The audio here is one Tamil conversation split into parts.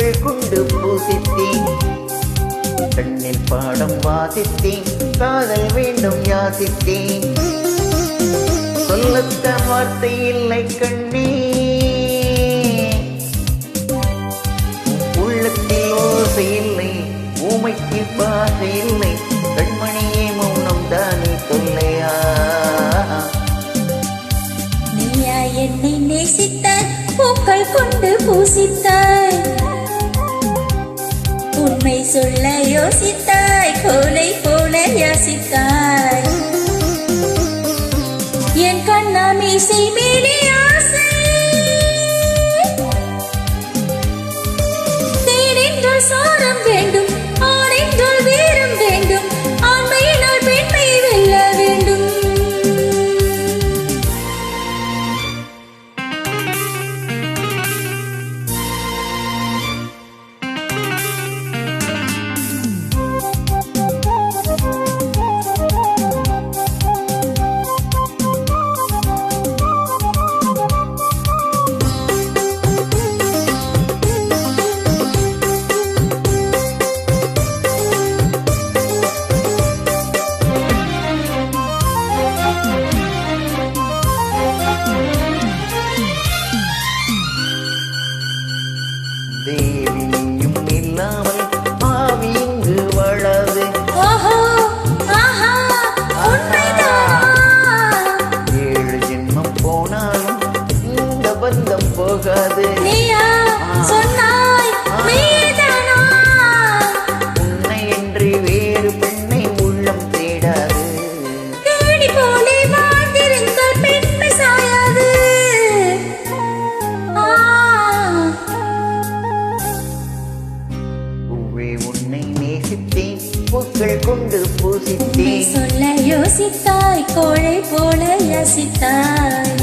பூக்கள் கொண்டு பூசித்தேன் கண்ணில் பாடம் வாசித்தேன் காதல் வேண்டும் யாசித்தேன் சொல்லத்த வார்த்தை இல்லை கண்ணே உள்ளத்தில் ஓசை இல்லை ஊமைக்கு பாசை இல்லை கண்மணியே மௌனம் தானே தொல்லையா நீயா என்னை நேசித்தாய் பூக்கள் கொண்டு பூசித்தாய் உண்மை சொல்ல யோசித்தாய் கோலை போல யாசித்தாய் என் கண்ணா மீசை மேலே ஆசை தேனென்றால் சாரம் வேண்டும் ஆணென்றால் வீரம் வேண்டும் ஆண்மையினால் பெண்மை வெல்ல வேண்டும் தேவியும் இல்லாமல் ஆவி இங்கு வளது ஏழு ஜென்மம் போனாலும் இந்த பந்தம் போகாது உன்னை என்று வேறு பெண்ணை உள்ளம் தேடாது உன்னை நேசித்தேன் பூக்கள் கொண்டு பூசித்தேன் சொல்ல யோசித்தாய் கோழை போல யசித்தாய்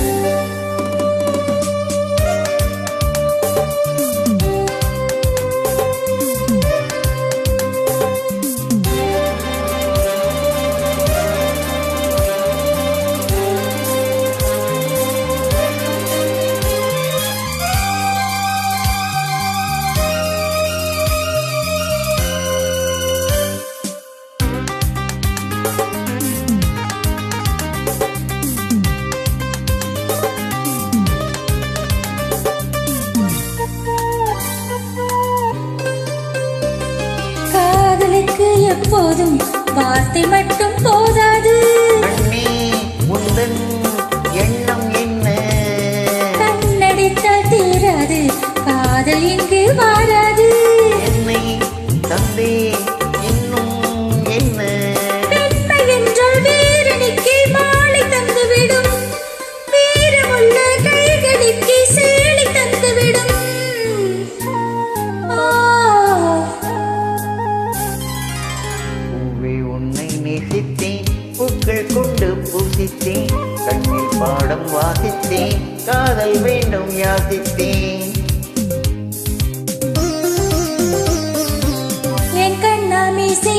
எப்போதும் வார்த்தை மட்டும் போதாது அண்ணே உந்தன் எண்ணம் என்ன கண்ணடித்தால் தீராது காதல் இங்கு வாராது என்னை தந்தே இன்னும் என்ன பெண்மை என்றால் வீரனுக்கு மாலை தந்துவிடும் வீரமுள்ள கைகளுக்கு சேலை தந்துவிடும் உன்னை நேசித்தேன் பூக்கள் கொண்டு பூசித்தேன் கண்ணில் பாடம் வாசித்தேன் காதல் வேண்டும் யாசித்தேன் என் கண்ணா மீசை